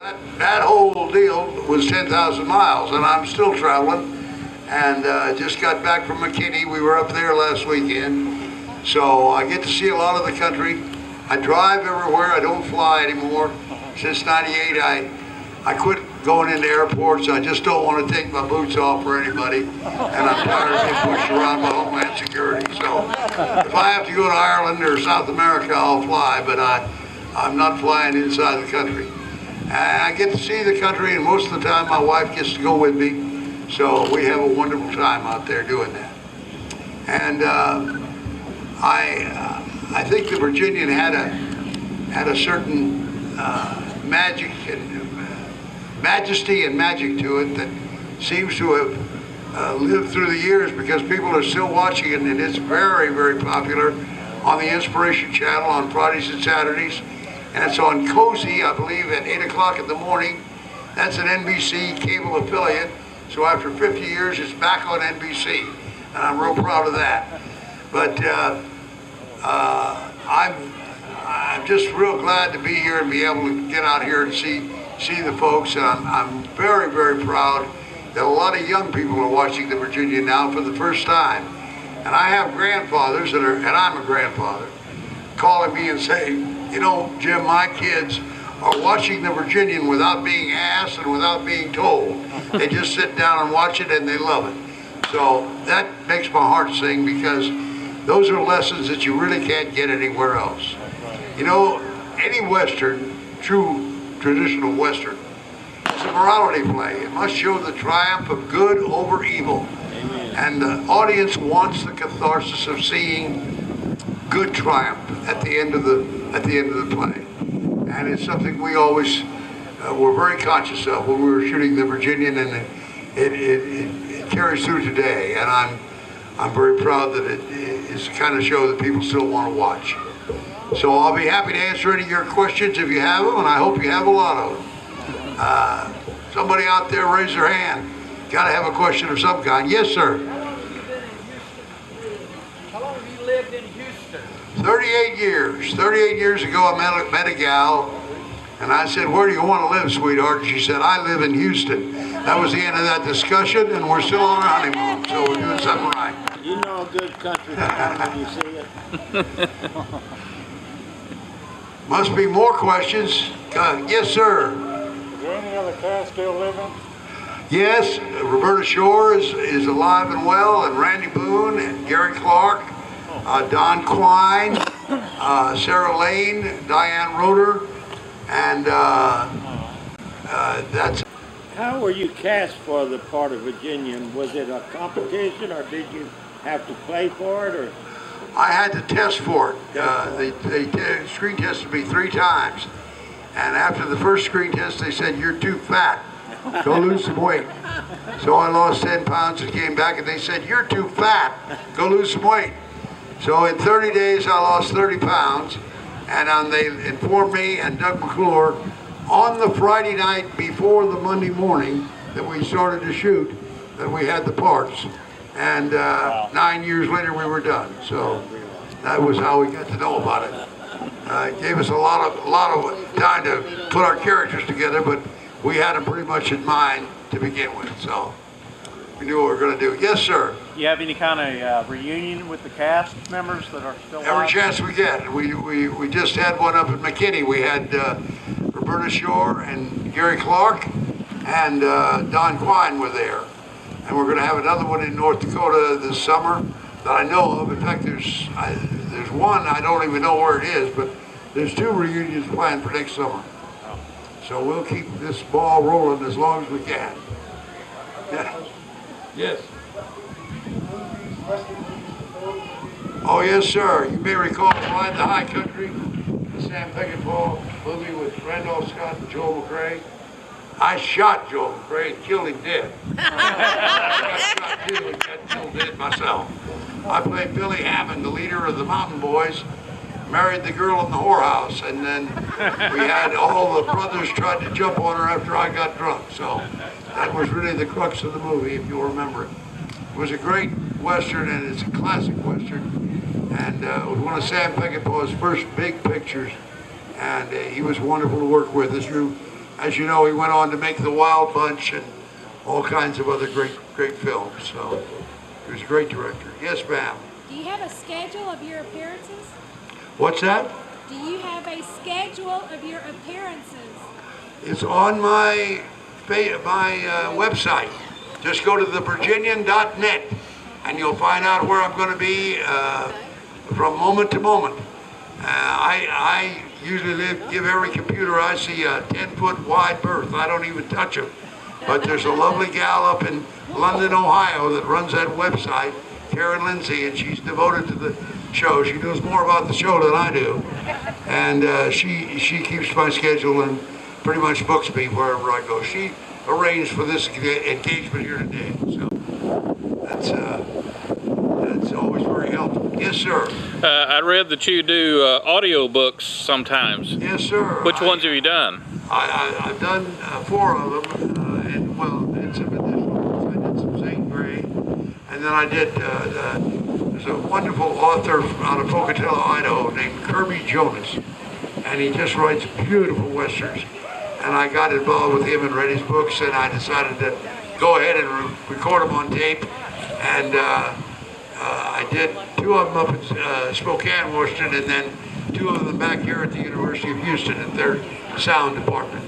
That whole deal was 10,000 miles, and I'm still traveling. And just got back from McKinney. We were up there last weekend. So I get to see a lot of the country. I drive everywhere. I don't fly anymore. Since '98, I quit going into airports. I just don't want to take my boots off for anybody. And I'm tired of being pushed around by Homeland Security. So if I have to go to Ireland or South America, I'll fly. But I'm not flying inside the country. And I get to see the country, and most of the time my wife gets to go with me. So we have a wonderful time out there doing that. And I think the Virginian had a certain magic and majesty and magic to it that seems to have lived through the years, because people are still watching it, and it's very, very popular on the Inspiration Channel on Fridays and Saturdays. And it's on Cozy, I believe, at 8 o'clock in the morning. That's an NBC cable affiliate. So after 50 years, it's back on NBC, and I'm real proud of that. But I'm just real glad to be here and be able to get out here and see the folks. And I'm very, very proud that a lot of young people are watching the Virginian now for the first time. And I have grandfathers and I'm a grandfather, calling me and saying, you know, Jim, my kids are watching the Virginian without being asked and without being told. They just sit down and watch it, and they love it. So that makes my heart sing, because those are lessons that you really can't get anywhere else. You know, any Western, true traditional Western, is a morality play. It must show the triumph of good over evil. Amen. And the audience wants the catharsis of seeing good triumph at the end of the play. And it's something we always were very conscious of when we were shooting the Virginian, and it carries through today. And I'm very proud that it is the kind of show that people still want to watch. So I'll be happy to answer any of your questions if you have them, and I hope you have a lot of them. Somebody out there raise their hand. Got to have a question of some kind. Yes, sir. How long have you lived in Houston? 38 years. 38 years ago, I met a gal, and I said, where do you want to live, sweetheart? And she said, I live in Houston. That was the end of that discussion, and we're still on our honeymoon, so we're doing something right. You know a good country town when you see it. Must be more questions. Yes, sir. Is there any other cast still living? Yes, Roberta Shore is alive and well, and Randy Boone, and Gary Clark, Don Quine, Sarah Lane, Diane Roeder, and that's. How were you cast for the part of Virginian? Was it a competition, or did you have to play for it? Or I had to test for it. They screen tested me 3 times, and after the first screen test, they said, you're too fat. Go lose some weight. So I lost 10 pounds and came back, and they said, you're too fat. Go lose some weight. So in 30 days, I lost 30 pounds, and they informed me and Doug McClure on the Friday night before the Monday morning that we started to shoot, that we had the parts. And 9 years later, we were done. So that was how we got to know about it. It gave us a lot of time to put our characters together, but we had them pretty much in mind to begin with. So we knew what we were going to do. Yes, sir. You have any kind of reunion with the cast members that are still alive? Every chance we get. We just had one up at McKinney. We had Roberta Shore and Gary Clark and Don Quine were there. And we're going to have another one in North Dakota this summer that I know of. In fact, there's one, I don't even know where it is, but there's 2 reunions planned for next summer. So we'll keep this ball rolling as long as we can. Yeah. Yes. Oh, yes, sir. You may recall Ride the High Country, the Sam Peckinpah movie with Randolph Scott and Joel McRae. I shot Joel McRae and killed him dead. I got shot too and got killed dead myself. I played Billy Hammond, the leader of the Mountain Boys, married the girl in the whorehouse, and then we had all the brothers tried to jump on her after I got drunk. So that was really the crux of the movie, if you'll remember it. It was a great Western, and it's a classic Western, and it was one of Sam Peckinpah's first big pictures, and he was wonderful to work with. As you as you know, he went on to make The Wild Bunch and all kinds of other great films. So he was a great director. Yes, ma'am. Do you have a schedule of your appearances? What's that? Do you have a schedule of your appearances? It's on my website. Just go to thevirginian.net and you'll find out where I'm going to be from moment to moment. I usually give every computer I see a 10-foot wide berth. I don't even touch them. But there's a lovely gal up in London, Ohio that runs that website, Karen Lindsay, and she's devoted to the show. She knows more about the show than I do. And she keeps my schedule and pretty much books me wherever I go. She arranged for this engagement here today. So that's always very helpful. Yes, sir. I read that you do audio books sometimes. Yes, sir. Which ones have you done? I've done 4 of them, and well, did some additional ones. I did some St. Gray, and then I did, there's a wonderful author out of Pocatello, Idaho, named Kirby Jonas, and he just writes beautiful westerns. And I got involved with him and read his books, and I decided to go ahead and record them on tape. And I did 2 of them up in Spokane, Washington, and then 2 of them back here at the University of Houston at their sound department.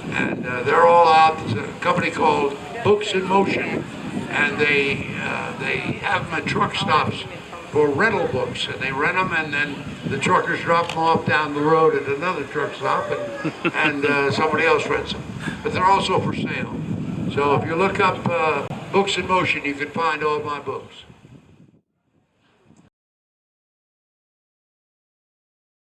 And they're all out. It's a company called Books in Motion, and they have them at truck stops for rental books, and they rent them, and then the truckers drop them off down the road at another truck stop, and somebody else rents them. But they're also for sale. So if you look up Books in Motion, you can find all my books.